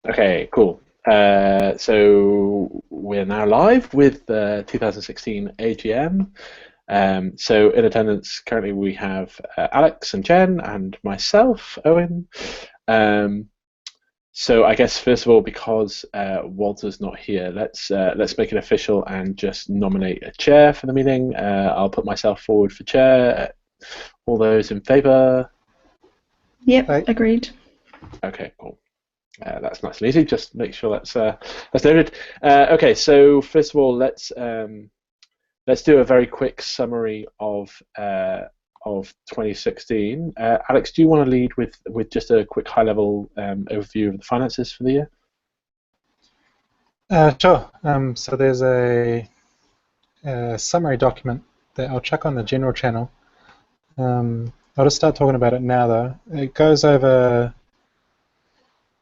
Okay, cool. So we're now live with the 2016 AGM. So in attendance currently we have Alex and Jen and myself, Owen. Um, so I guess first of all, because Walter's not here, let's make it official and just nominate a chair for the meeting. I'll put myself forward for chair. All those in favour? Yep, Right. agreed. Okay, cool. That's nice and easy. Just make sure that's noted. Okay, so first of all, let's do a very quick summary of 2016. Alex, do you want to lead with just a quick high-level overview of the finances for the year? Sure. So there's a summary document that I'll chuck on the general channel. I'll just start talking about it now, though. It goes over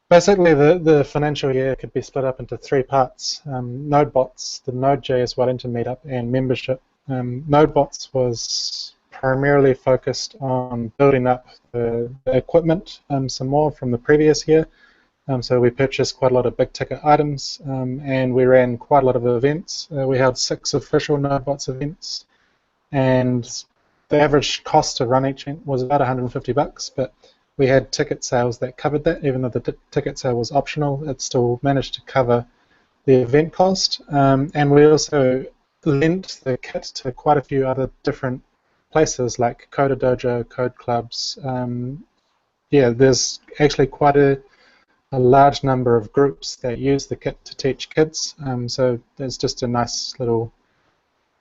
basically the financial year could be split up into three parts: NodeBots, the Node.js Wellington meetup, and membership. NodeBots was primarily focused on building up the equipment some more from the previous year. So we purchased quite a lot of big ticket items, and we ran quite a lot of events. We held 6 official NodeBots events, and the average cost to run each event was about $150, but we had ticket sales that covered that. Even though the ticket sale was optional, it still managed to cover the event cost. And we also lent the kit to quite a few other different places like Coder Dojo, Code Clubs. Yeah, there's actually quite a large number of groups that use the kit to teach kids. So there's just a nice little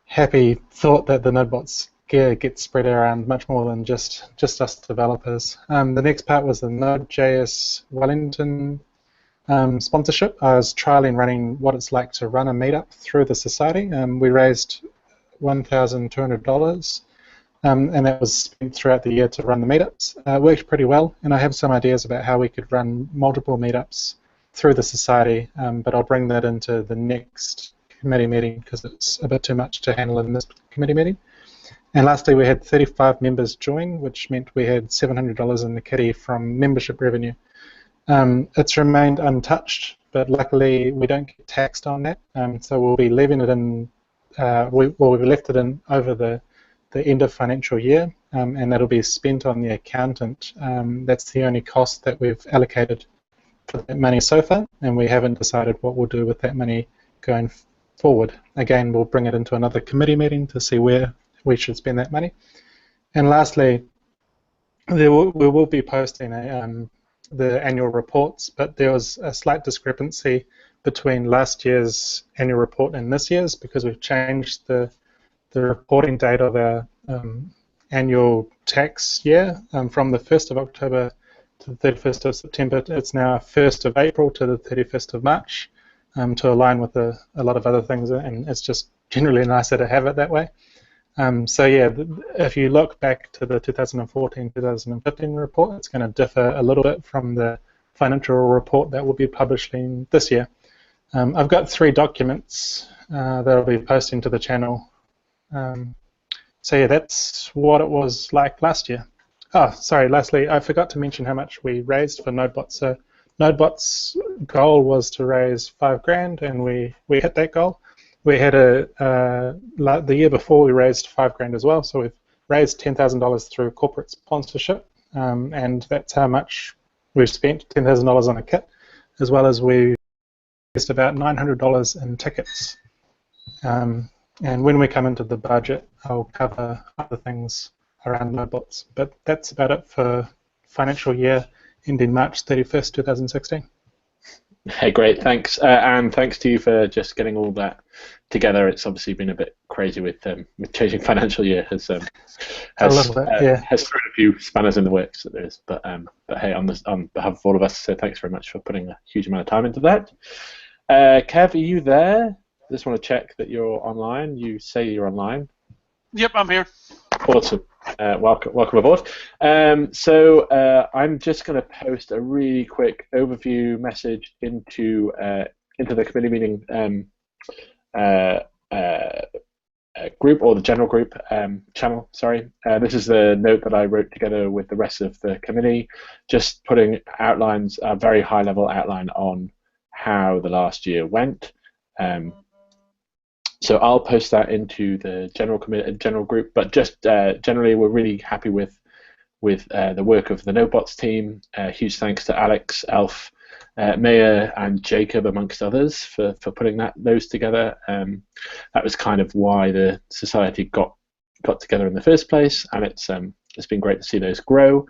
happy thought that the NodeBots gear gets spread around much more than just us developers. The next part was the Node.js Wellington sponsorship. I was trialing running what it's like to run a meetup through the society. We raised $1,200. And that was spent throughout the year to run the meetups. It worked pretty well, and I have some ideas about how we could run multiple meetups through the society, but I'll bring that into the next committee meeting because it's a bit too much to handle in this committee meeting. And lastly, we had 35 members join, which meant we had $700 in the kitty from membership revenue. It's remained untouched, but luckily we don't get taxed on that, so we'll be leaving it in. We've left it in over the end of financial year, and that'll be spent on the accountant. That's the only cost that we've allocated for that money so far, and we haven't decided what we'll do with that money going forward. Again, we'll bring it into another committee meeting to see where we should spend that money. And lastly, we will be posting the annual reports, but there was a slight discrepancy between last year's annual report and this year's because we've changed the reporting date of our annual tax year from the 1st of October to the 31st of September. It's now 1st of April to the 31st of March to align with a lot of other things, and it's just generally nicer to have it that way. So yeah, if you look back to the 2014-2015 report, it's going to differ a little bit from the financial report that we'll be publishing this year. I've got 3 documents that I'll be posting to the channel. So yeah, that's what it was like last year. Oh, sorry, lastly, I forgot to mention how much we raised for NodeBots. So NodeBots' goal was to raise $5,000, and we hit that goal. We had the year before we raised $5,000 as well, so we've raised $10,000 through corporate sponsorship, and that's how much we've spent, $10,000 on a kit, as well as we raised about $900 in tickets. And when we come into the budget, I'll cover other things around NodeBots. But that's about it for financial year ending March 31st, 2016. Hey, great, thanks, and thanks to you for just getting all that together. It's obviously been a bit crazy with changing financial year has thrown a few spanners in the works that there is. But hey, on behalf of all of us, so thanks very much for putting a huge amount of time into that. Kev, are you there? I just want to check that you're online. You say you're online. Yep, I'm here. Awesome. Welcome aboard. So I'm just going to post a really quick overview message into the committee meeting group, or the general group channel, sorry. This is the note that I wrote together with the rest of the committee, just putting outlines, a very high level outline on how the last year went. So I'll post that into the general group, but just generally we're really happy with the work of the NoteBots team. Huge thanks to Alex, Elf, Maya, and Jacob, amongst others, for putting those together. That was kind of why the society got together in the first place, and it's been great to see those grow.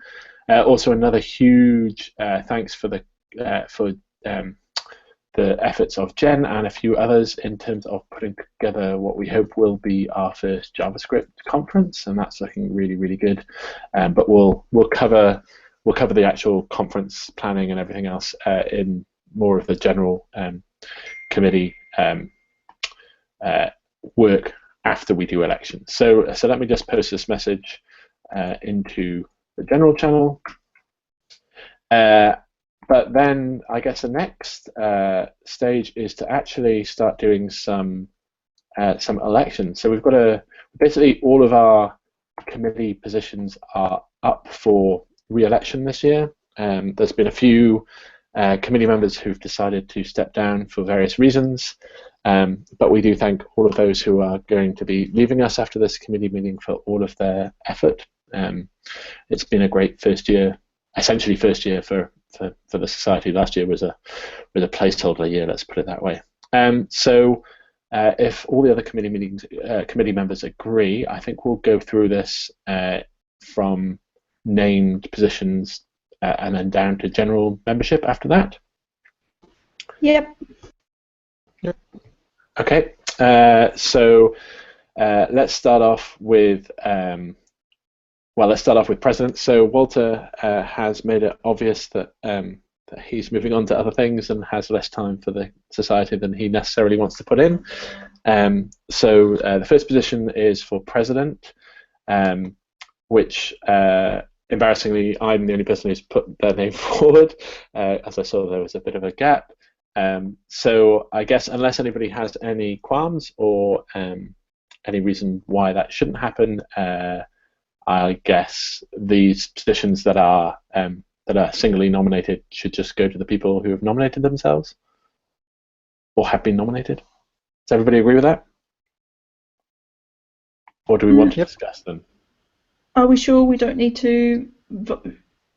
Also, another huge thanks for the efforts of Jen and a few others in terms of putting together what we hope will be our first JavaScript conference, and that's looking really, really good. But we'll cover the actual conference planning and everything else in more of the general committee work after we do elections. So let me just post this message into the general channel. But then I guess the next stage is to actually start doing some elections. So we've got basically all of our committee positions are up for re-election this year. There's been a few committee members who've decided to step down for various reasons, but we do thank all of those who are going to be leaving us after this committee meeting for all of their effort. It's been a great first year, essentially first year for the society. Last year was a placeholder year, let's put it that way. So if all the other committee members agree, I think we'll go through this from named positions and then down to general membership after that. Yep. Okay. So let's start off with president. So Walter has made it obvious that he's moving on to other things and has less time for the society than he necessarily wants to put in. So the first position is for president, which embarrassingly I'm the only person who's put their name forward, as I saw there was a bit of a gap. So I guess unless anybody has any qualms or any reason why that shouldn't happen, I guess these positions that are singly nominated should just go to the people who have nominated themselves or have been nominated. Does everybody agree with that? Or do we want to discuss them? Are we sure we don't need to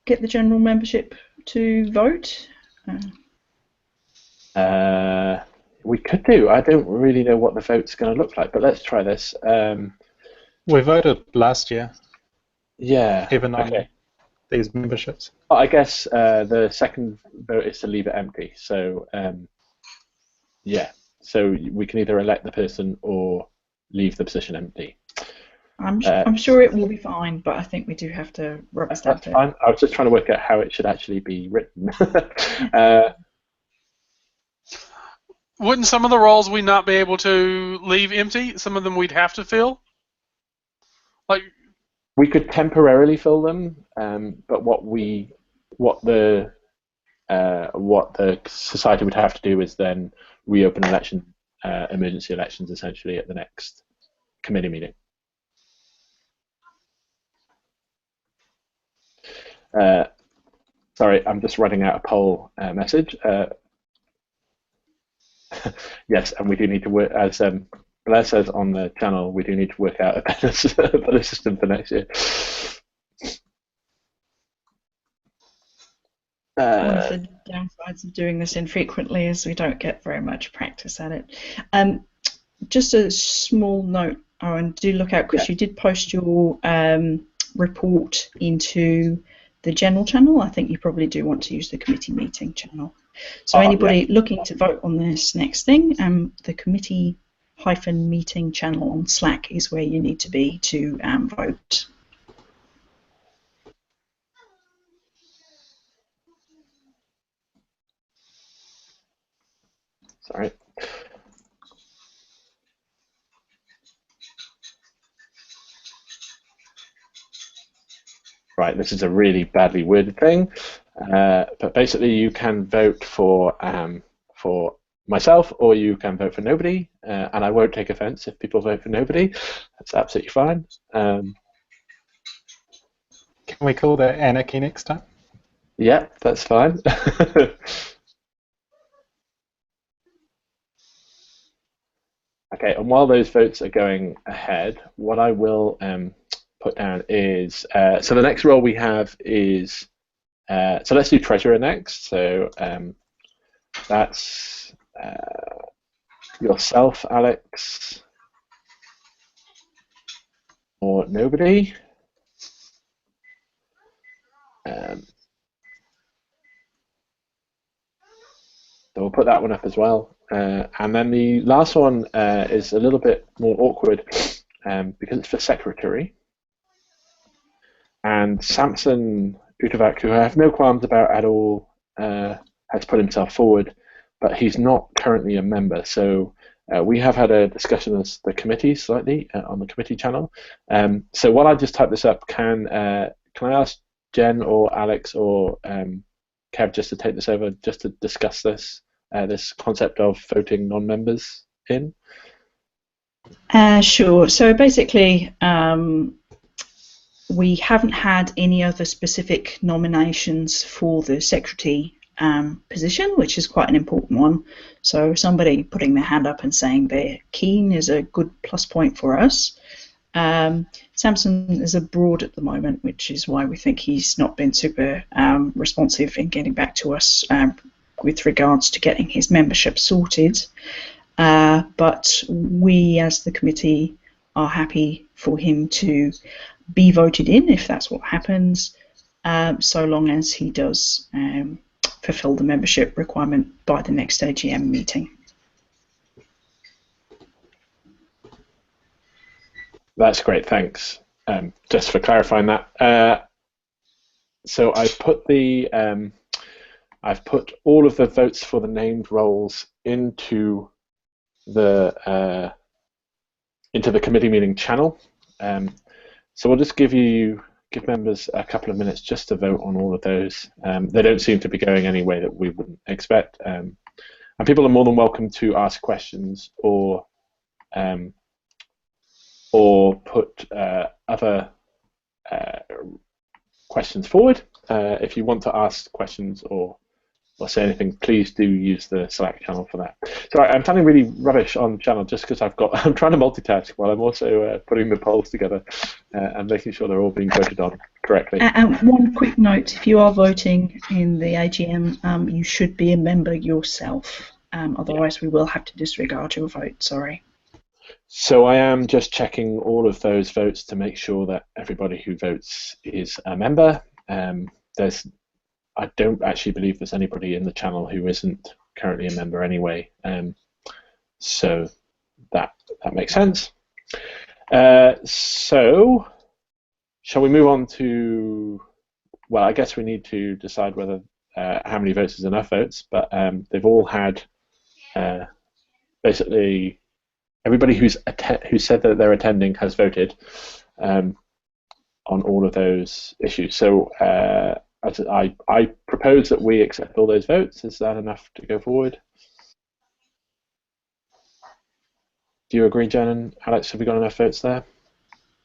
get the general membership to vote? We could do. I don't really know what the vote's going to look like, but let's try this. We voted last year. Yeah. Even on these memberships. I guess the second vote is to leave it empty. So yeah. So we can either elect the person or leave the position empty. I'm sure it will be fine, but I think we do have to rubber stamp it. Fine. I was just trying to work out how it should actually be written. Wouldn't some of the roles we not be able to leave empty? Some of them we'd have to fill? Like, we could temporarily fill them, but what the society would have to do is then reopen emergency elections essentially at the next committee meeting. Sorry, I'm just running out a poll message. Yes, and we do need to work, as Blair says on the channel, we do need to work out a better system for next year. One of the downsides of doing this infrequently is we don't get very much practice at it. Just a small note, Owen, do look out because you did post your report into the general channel. I think you probably do want to use the committee meeting channel. So anybody looking to vote on this next thing, the committee-meeting channel on Slack is where you need to be to vote. Sorry. Right, this is a really badly worded thing, but basically you can vote for myself, or you can vote for nobody, and I won't take offence if people vote for nobody. That's absolutely fine. Can we call that anarchy next time? Yeah, that's fine. Okay, and while those votes are going ahead, what I will put down is, so the next role we have is, so let's do treasurer next. So that's yourself, Alex, or nobody. So we'll put that one up as well. And then the last one is a little bit more awkward because it's for secretary. And Samson Utavak, who I have no qualms about at all, has put himself forward, but he's not currently a member. So we have had a discussion as the committee slightly on the committee channel. So while I just type this up, can I ask Jen or Alex or Kev just to take this over, just to discuss this this concept of voting non-members in? Sure. So basically, we haven't had any other specific nominations for the secretary position, which is quite an important one. So somebody putting their hand up and saying they're keen is a good plus point for us. Samson is abroad at the moment, which is why we think he's not been super responsive in getting back to us with regards to getting his membership sorted. But we as the committee are happy for him to be voted in if that's what happens, so long as he does fulfill the membership requirement by the next AGM meeting. That's great, thanks. Just for clarifying that. So I put the I've put all of the votes for the named roles into the committee meeting channel. So we'll just give members a couple of minutes just to vote on all of those. They don't seem to be going any way that we wouldn't expect. And people are more than welcome to ask questions or put other questions forward. If you want to ask questions or say anything, please do use the Slack channel for that. So I'm sounding really rubbish on channel just because I'm trying to multitask while I'm also putting the polls together and making sure they're all being voted on correctly. And one quick note, if you are voting in the AGM, you should be a member yourself. Otherwise we will have to disregard your vote, sorry. So I am just checking all of those votes to make sure that everybody who votes is a member. I don't actually believe there's anybody in the channel who isn't currently a member anyway, so that makes sense. So shall we move on to, well, I guess we need to decide whether how many votes is enough votes, but they've all had basically everybody who said that they're attending has voted on all of those issues. So I propose that we accept all those votes. Is that enough to go forward? Do you agree, Jen and Alex? Have we got enough votes there?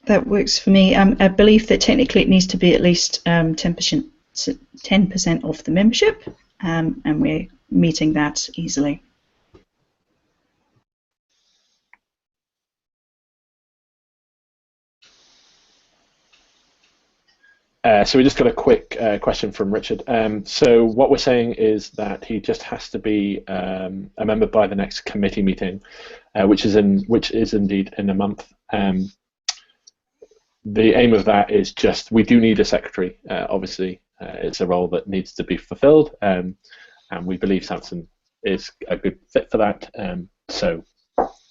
That works for me. I believe that technically it needs to be at least 10% of the membership, and we're meeting that easily. So we just got a quick question from Richard. So what we're saying is that he just has to be a member by the next committee meeting, which is indeed in a month. The aim of that is just, we do need a secretary. Obviously, it's a role that needs to be fulfilled, and we believe Samson is a good fit for that. So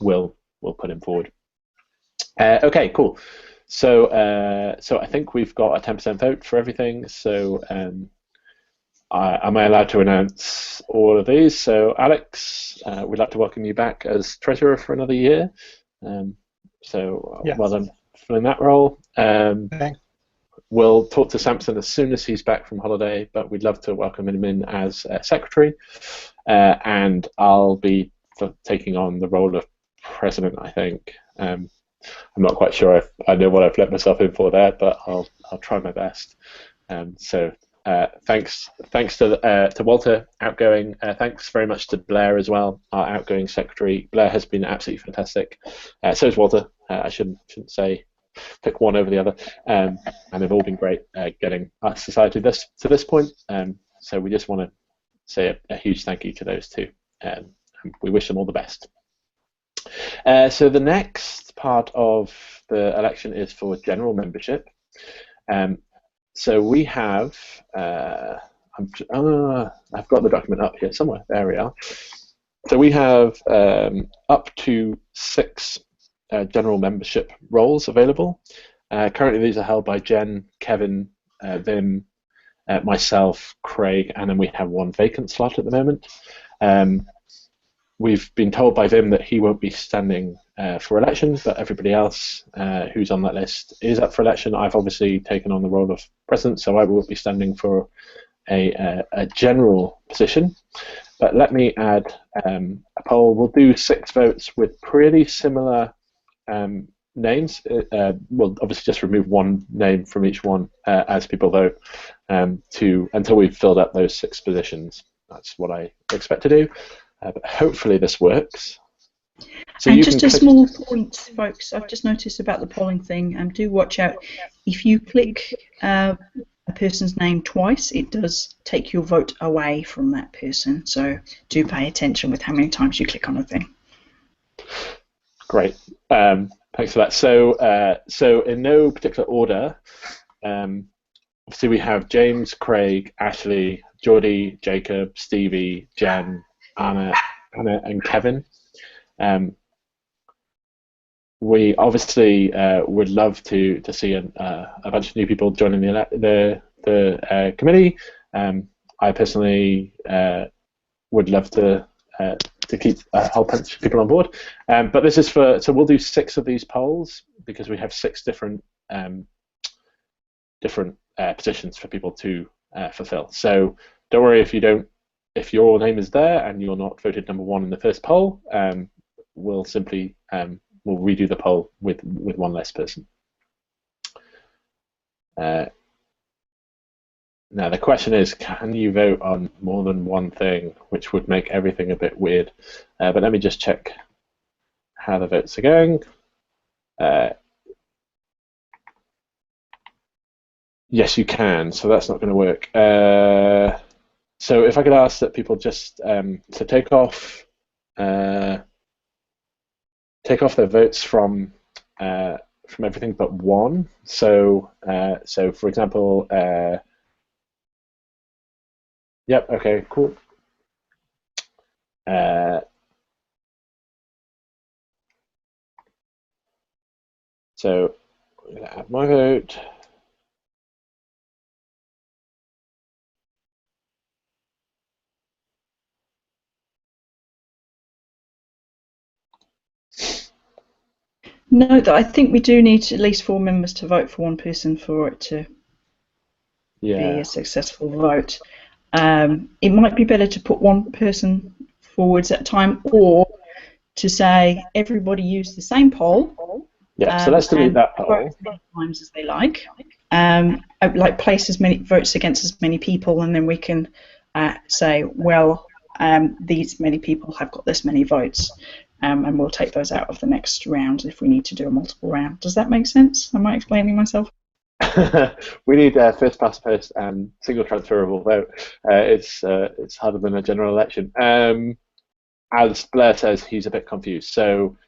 we'll put him forward. Okay, cool. So I think we've got a 10% vote for everything. So am I allowed to announce all of these? So Alex, we'd like to welcome you back as treasurer for another year. Yes. Well done filling that role. we'll talk to Samson as soon as he's back from holiday, but we'd love to welcome him in as secretary, and I'll be taking on the role of president, I think. I'm not quite sure if I know what I've let myself in for there, but I'll try my best. So thanks to Walter, outgoing. Thanks very much to Blair as well, our outgoing secretary. Blair has been absolutely fantastic. So is Walter. I shouldn't say pick one over the other, and they've all been great getting our society to this point. So we just want to say a huge thank you to those two. We wish them all the best. So the next part of the election is for general membership. So we have, I've got the document up here somewhere. There we are. So we have up to 6 general membership roles available. Currently these are held by Jen, Kevin, Vim, myself, Craig, and then we have 1 vacant slot at the moment. We've been told by Vim that he won't be standing for election, but everybody else who's on that list is up for election. I've obviously taken on the role of president, so I will be standing for a general position. But let me add a poll. We'll do 6 votes with pretty similar names. We'll obviously just remove 1 name from each one as people vote until we've filled up those 6 positions. That's what I expect to do. But hopefully this works. So and just a small point, folks, I've just noticed about the polling thing, do watch out. If you click a person's name twice, it does take your vote away from that person. So do pay attention with how many times you click on a thing. Great. Thanks for that. So in no particular order, obviously we have James, Craig, Ashley, Geordie, Jacob, Stevie, Jen, Anna, and Kevin. We obviously would love to see a bunch of new people joining the committee. I personally would love to keep a whole bunch of people on board. But this is so we'll do 6 of these polls because we have 6 different positions for people to fulfill. So don't worry if your name is there and you're not voted number 1 in the first poll. We'll simply we'll redo the poll with 1 less person. Now the question is, can you vote on more than 1 thing, which would make everything a bit weird. But let me just check how the votes are going. Yes, you can, so that's not going to work. So if I could ask that people just to take off their votes from everything but 1. So for example, yep, okay, cool. So I'm going to add my vote. No, I think we do need at least 4 members to vote for 1 person for it to be a successful vote. It might be better to put 1 person forwards at a time, or to say everybody use the same poll. Yeah, so let's delete that poll. Vote as many times as they like. Like place as many votes against as many people, and then we can say, well, these many people have got this many votes. And we'll take those out of the next round if we need to do a multiple round. Does that make sense? Am I explaining myself? We need first past the post and single transferable vote. It's harder than a general election. As Blair says, he's a bit confused. So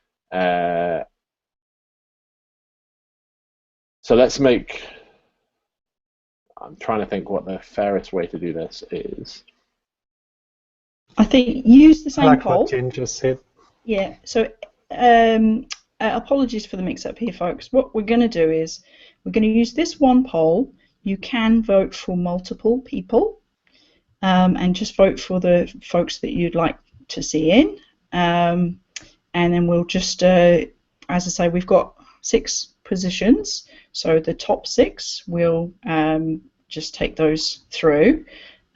let's make. I'm trying to think what the fairest way to do this is. I think use the same like poll. What Jen just said. Yeah, so apologies for the mix-up here, folks. What we're going to do is we're going to use this 1 poll. You can vote for multiple people and just vote for the folks that you'd like to see in. And then we'll just, as I say, we've got 6 positions, So the top 6, we'll just take those through.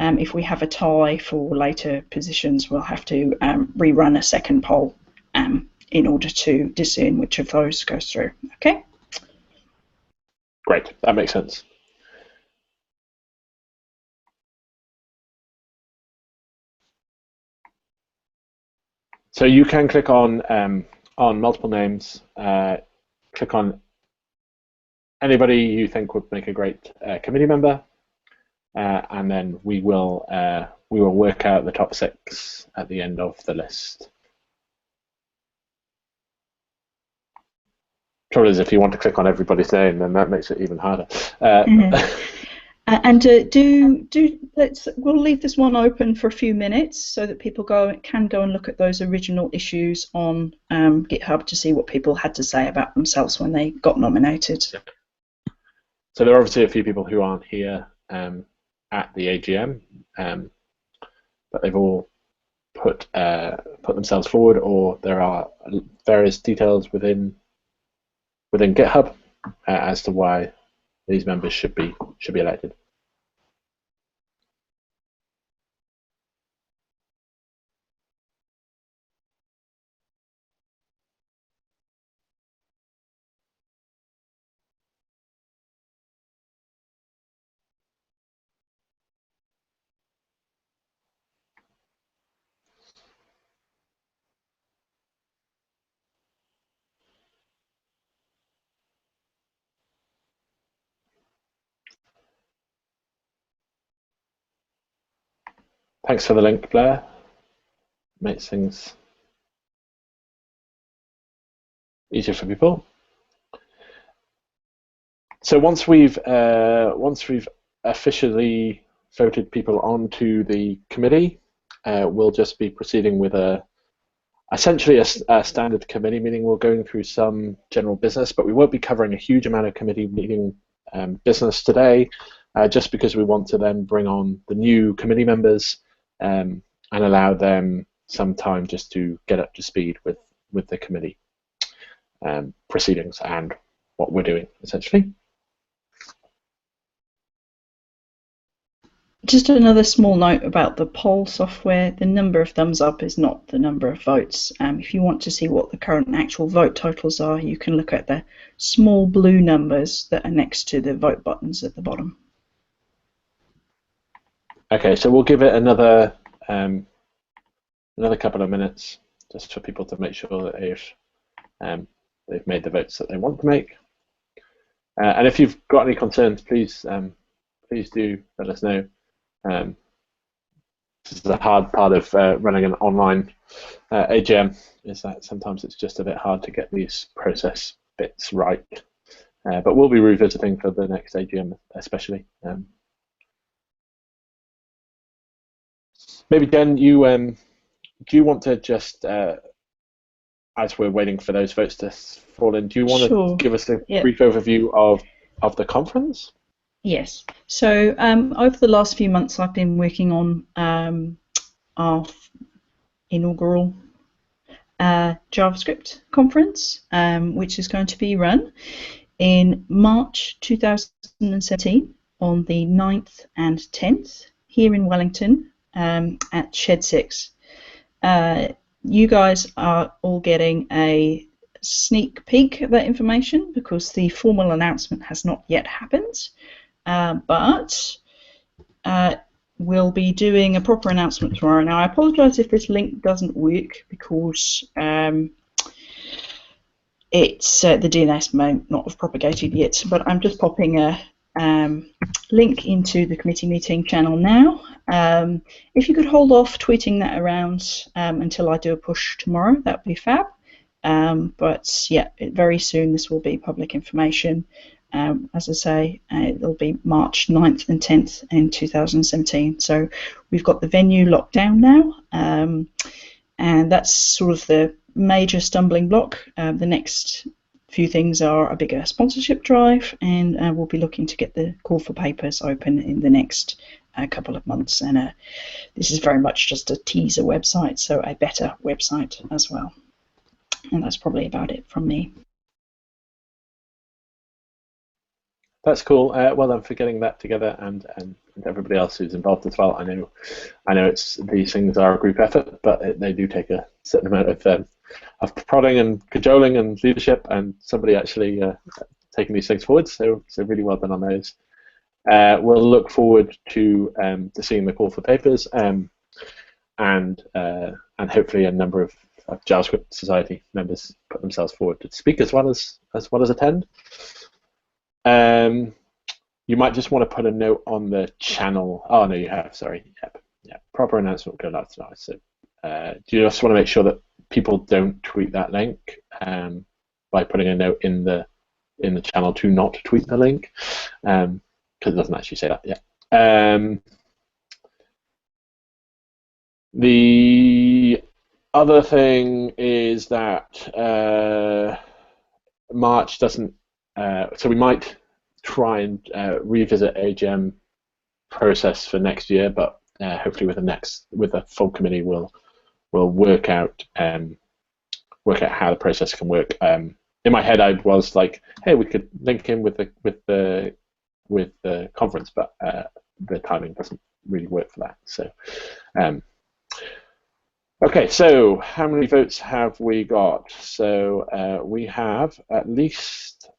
If we have a tie for later positions, we'll have to rerun a second poll in order to discern which of those goes through. Okay? Great, that makes sense. So you can click on multiple names, click on anybody you think would make a great committee member, and then we will work out the top 6 at the end of the list. Trouble is, if you want to click on everybody's name, then that makes it even harder. And we'll leave this one open for a few minutes so that people can go and look at those original issues on GitHub to see what people had to say about themselves when they got nominated. So there are obviously a few people who aren't here at the AGM, but they've all put themselves forward, or there are various details within GitHub as to why these members should be elected. Thanks for the link, Blair. Makes things easier for people. So once we've officially voted people onto the committee, we'll just be proceeding with essentially a standard committee meeting. We're going through some general business, but we won't be covering a huge amount of committee meeting business today, just because we want to then bring on the new committee members and allow them some time just to get up to speed with the committee proceedings and what we're doing, essentially. Just another small note about the poll software. The number of thumbs up is not the number of votes. If you want to see what the current actual vote totals are, you can look at the small blue numbers that are next to the vote buttons at the bottom. Okay, so we'll give it another couple of minutes just for people to make sure that they've made the votes that they want to make. And if you've got any concerns, please do let us know. This is the hard part of running an online AGM, is that sometimes it's just a bit hard to get these process bits right. But we'll be revisiting for the next AGM especially. Maybe Jen, do you want to just, as we're waiting for those votes to fall in, do you want to give us a brief overview of the conference? Yes. So over the last few months, I've been working on our inaugural JavaScript conference, which is going to be run in March 2017 on the 9th and 10th here in Wellington at Shed 6. You guys are all getting a sneak peek of that information because the formal announcement has not yet happened. But we'll be doing a proper announcement tomorrow. Now, I apologise if this link doesn't work because it's the DNS may not have propagated yet. But I'm just popping a link into the committee meeting channel now. If you could hold off tweeting that around until I do a push tomorrow, that would be fab. But yeah, very soon this will be public information. As I say, it'll be March 9th and 10th in 2017. So we've got the venue locked down now, and that's sort of the major stumbling block. The next few things are a bigger sponsorship drive, and we'll be looking to get the call for papers open in the next couple of months. And this is very much just a teaser website, so a better website as well. And that's probably about it from me. That's cool. Well done for getting that together, and everybody else who's involved as well. I know it's these things are a group effort, but they do take a certain amount of prodding and cajoling and leadership, and somebody actually taking these things forward. So really well done on those. We'll look forward to seeing the call for papers, and hopefully a number of JavaScript Society members put themselves forward to speak as well as attend. You might just want to put a note on the channel. Oh no, you have. Sorry. Yep. Yeah. Proper announcement will go out tonight. So do you just want to make sure that people don't tweet that link by putting a note in the channel to not tweet the link, because it doesn't actually say that yet. The other thing is that March doesn't. So we might try and revisit AGM process for next year, but hopefully with the full committee, we'll work out how the process can work. In my head, I was like, hey, we could link in with the conference, but the timing doesn't really work for that. So, okay, so how many votes have we got? So we have at least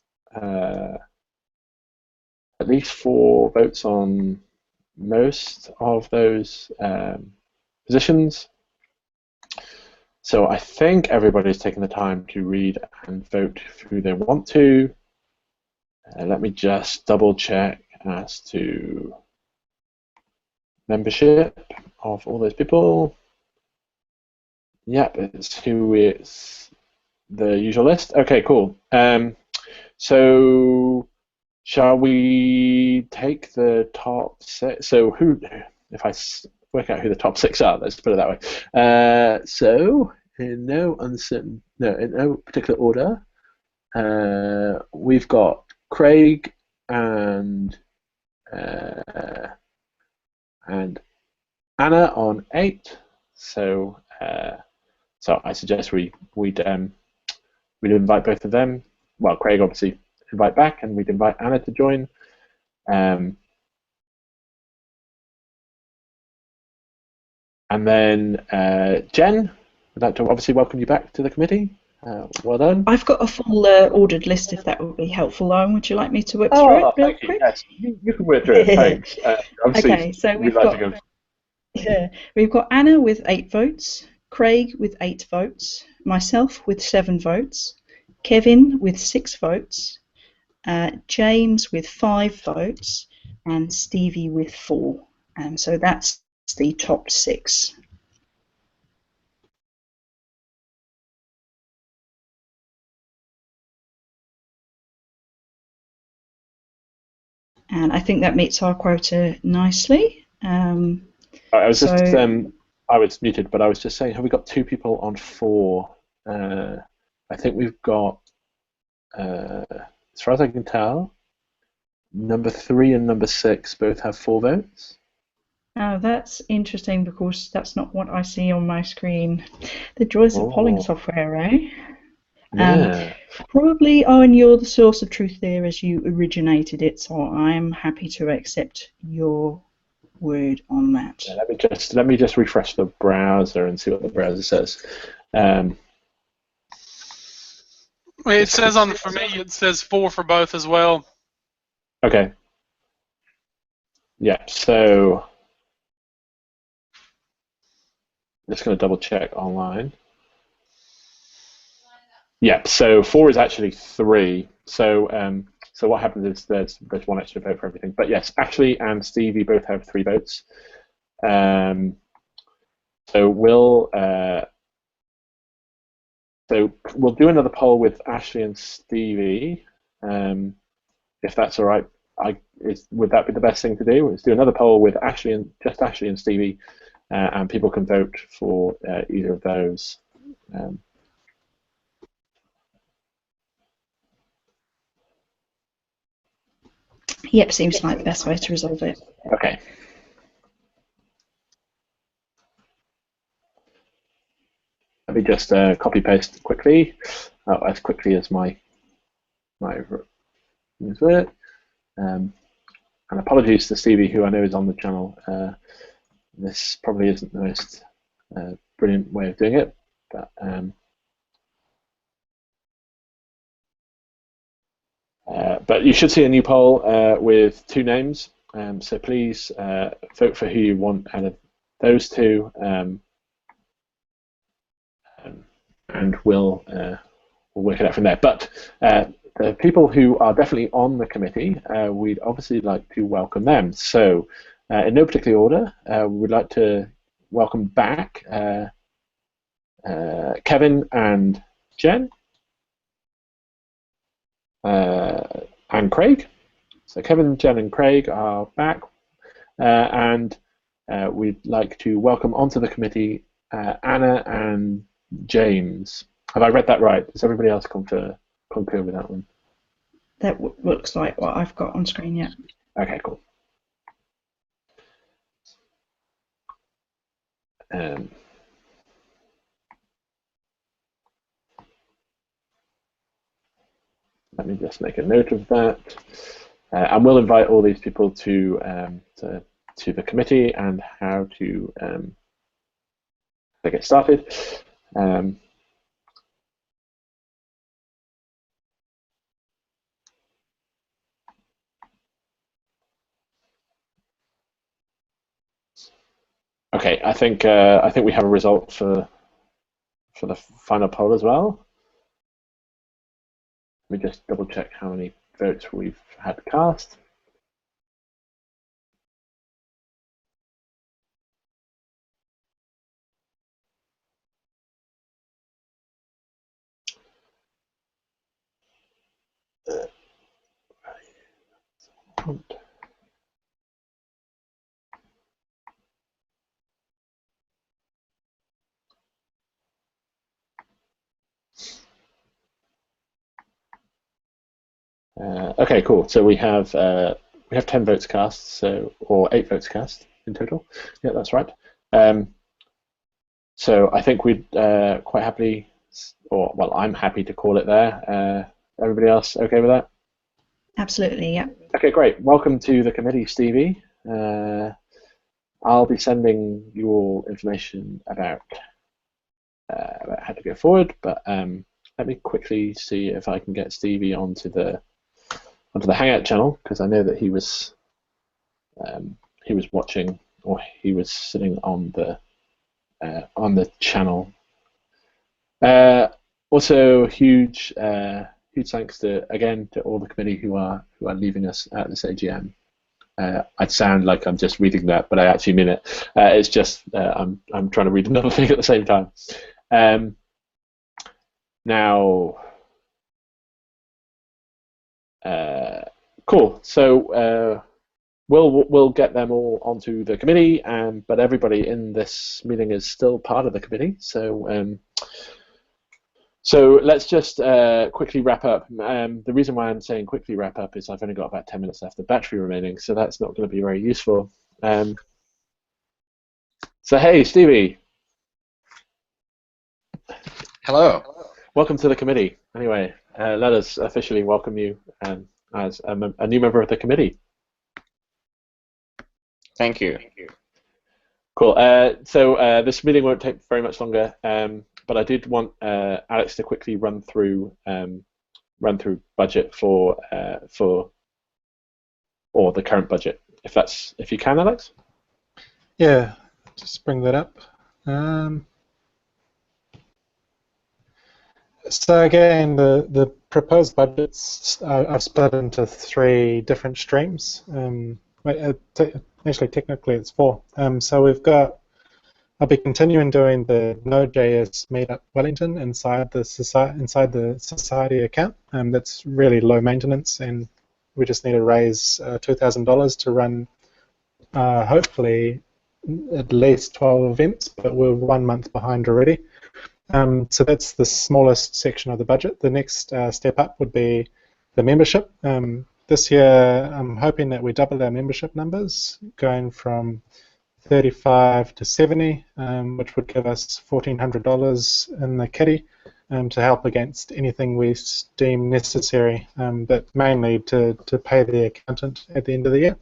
4 votes on most of those positions. So I think everybody's taken the time to read and vote who they want to. Let me just double check as to membership of all those people. Yep, it's the usual list. Okay, cool. So shall we take the top 6? So if I work out who the top 6 are, let's put it that way. So in no particular order, we've got Craig and Anna on 8. So I suggest we'd invite both of them. Well, Craig obviously invite back, and we'd invite Anna to join. And then Jen, I'd like to obviously welcome you back to the committee. Well done. I've got a full ordered list if that would be helpful, Owen. Would you like me to work through it real quick? Yes, you can work through it. Thanks. Okay, so we've got Anna with 8 votes, Craig with 8 votes, myself with 7 votes, Kevin with 6 votes, James with 5 votes, and Stevie with 4. So that's the top 6. And I think that meets our quota nicely. I was muted, but I was just saying, have we got 2 people on 4? I think we've got, as far as I can tell, number 3 and number 6 both have 4 votes. Oh, that's interesting because that's not what I see on my screen. The joys of polling software, eh? Yeah. Probably, Owen, you're the source of truth there as you originated it, so I'm happy to accept your word on that. Yeah, let me just refresh the browser and see what the browser says. It says for me, it says 4 for both as well. Okay. Yeah, so I'm just going to double check online. Yeah, so 4 is actually 3. So what happens is there's 1 extra vote for everything. But yes, Ashley and Stevie both have 3 votes. So we'll do another poll with Ashley and Stevie, if that's all right. Would that be the best thing to do? Let's do another poll with Ashley and Stevie, and people can vote for either of those. Yep, seems like the best way to resolve it. Okay. Let me just copy paste quickly, as quickly as my use it. And apologies to Stevie, who I know is on the channel. This probably isn't the most brilliant way of doing it, but you should see a new poll with 2 names. So please vote for who you want out of those 2, and we'll work it out from there. But the people who are definitely on the committee, we'd obviously like to welcome them. So in no particular order, we'd like to welcome back Kevin and Jen and Craig. So Kevin, Jen and Craig are back, and we'd like to welcome onto the committee Anna and James. Have I read that right? Does everybody else concur with that one? That looks like what I've got on screen, yeah. Okay, cool. Let me just make a note of that, and we'll invite all these people to the committee and how to get started. Okay, I think we have a result for the final poll as well. Let me just double check how many votes we've had cast. Okay, cool. So we have 10 votes cast, or 8 votes cast in total. Yeah, that's right. So I think we'd quite happily, well, I'm happy to call it there. Everybody else okay with that? Absolutely, yeah. Okay, great. Welcome to the committee, Stevie. I'll be sending you all information about how to go forward, but let me quickly see if I can get Stevie onto the Hangout channel, because I know that he was watching, or he was sitting on the channel. Also, huge thanks to all the committee who are leaving us at this AGM. I'd sound like I'm just reading that, but I actually mean it. It's just I'm trying to read another thing at the same time. Now. Cool. So we'll get them all onto the committee, but everybody in this meeting is still part of the committee. So let's just quickly wrap up. The reason why I'm saying quickly wrap up is I've only got about 10 minutes left of battery remaining, so that's not going to be very useful. So hey, Stevie. Hello. Welcome to the committee. Anyway, let us officially welcome you as a new member of the committee. Thank you. Cool. So this meeting won't take very much longer, but I did want Alex to quickly run through budget for or the current budget, if you can, Alex. Yeah, just bring that up. So again, the proposed budgets I've split into 3 different streams. Actually, technically it's 4. So we've got. I'll be continuing doing the Node.js Meetup Wellington inside the society account. That's really low maintenance, and we just need to raise $2,000 to run hopefully at least 12 events, but we're 1 month behind already. So that's the smallest section of the budget. The next step up would be the membership. This year, I'm hoping that we double our membership numbers, going from 35 to 70, which would give us $1,400 in the kitty. to help against anything we deem necessary, but mainly to pay the accountant at the end of the year.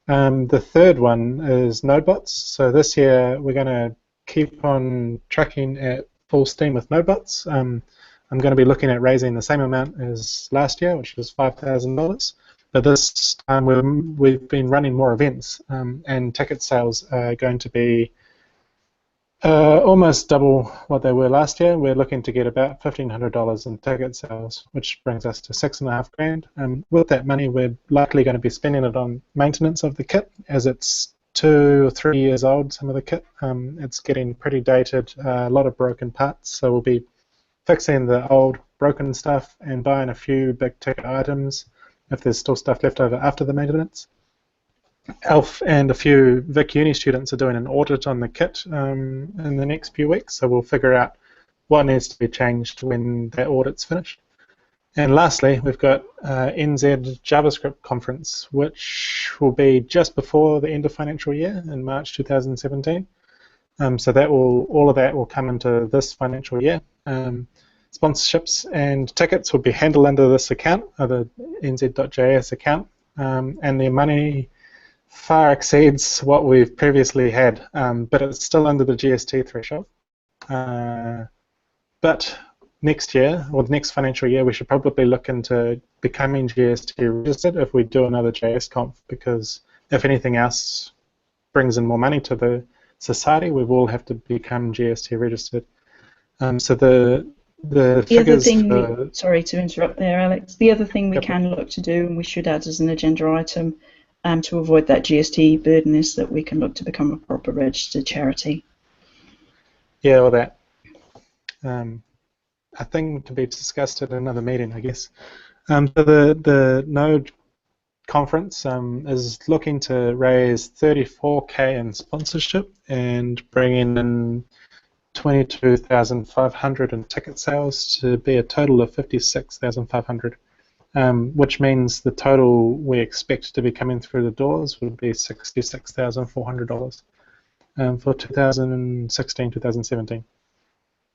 The third one is NodeBots. So this year we're going to keep on tracking at full steam with NodeBots. I'm going to be looking at raising the same amount as last year, which was $5,000. But this time we've been running more events, and ticket sales are going to be almost double what they were last year. We're looking to get about $1,500 in ticket sales, which brings us to $6,500. With that money, we're likely going to be spending it on maintenance of the kit, as it's 2 or 3 years old, some of the kit. It's getting pretty dated, a lot of broken parts, so we'll be fixing the old broken stuff and buying a few big ticket items if there's still stuff left over after the maintenance. Alf and a few Vic Uni students are doing an audit on the kit in the next few weeks, so we'll figure out what needs to be changed when that audit's finished. And lastly, we've got NZ JavaScript conference, which will be just before the end of financial year in March 2017. So that all of that will come into this financial year. Sponsorships and tickets will be handled under this account, the nz.js account, and the money far exceeds what we've previously had, but it's still under the GST threshold. But next year, or the next financial year, we should probably look into becoming GST registered if we do another JS Conf, because if anything else brings in more money to the society, we will have to become GST registered. So the other thing, sorry to interrupt there, Alex. The other thing we can look to do, and we should add as an agenda item, to avoid that GST burden, is that we can look to become a proper registered charity. Yeah, or that. A thing to be discussed at another meeting, I guess. So the Node conference is looking to raise $34K in sponsorship and bring in 22,500 in ticket sales to be a total of 56,500. Which means the total we expect to be coming through the doors would be $66,400 for 2016-2017.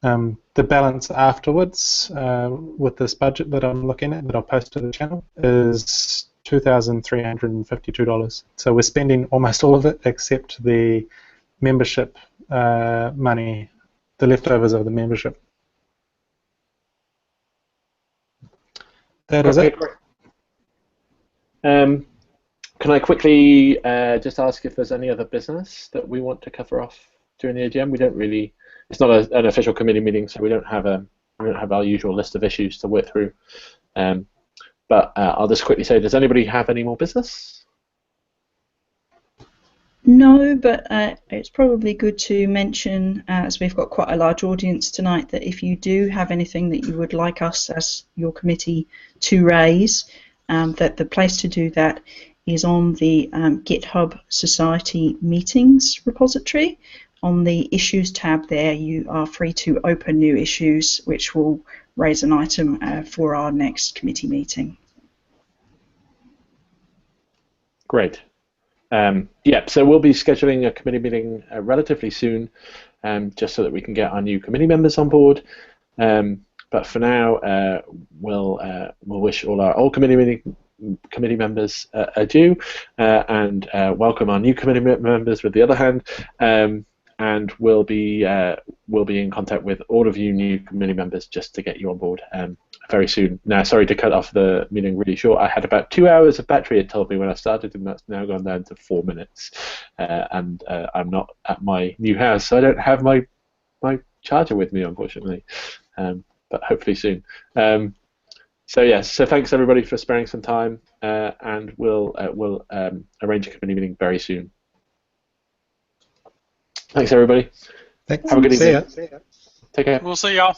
The balance afterwards, with this budget that I'm looking at, that I'll post to the channel, is $2,352. So we're spending almost all of it except the membership money, the leftovers of the membership. That is it. Can I quickly just ask if there's any other business that we want to cover off during the AGM? We don't really. It's not an official committee meeting, so we don't have our usual list of issues to work through. But I'll just quickly say, does anybody have any more business? No, but it's probably good to mention, as we've got quite a large audience tonight, that if you do have anything that you would like us as your committee to raise, that the place to do that is on the GitHub Society Meetings repository. On the Issues tab there, you are free to open new issues, which will raise an item for our next committee meeting. Great. Yeah, so we'll be scheduling a committee meeting relatively soon, just so that we can get our new committee members on board. But for now, we'll wish all our old committee members adieu, and welcome our new committee members with the other hand. And we'll be in contact with all of you new committee members just to get you on board very soon. Now, sorry to cut off the meeting really short. I had about 2 hours of battery, it told me when I started, and that's now gone down to 4 minutes. And I'm not at my new house, so I don't have my charger with me, unfortunately. But hopefully soon. So yes, so thanks everybody for sparing some time, and we'll arrange a committee meeting very soon. Thanks everybody. Thanks. Have a good evening. See ya. Take care. We'll see y'all.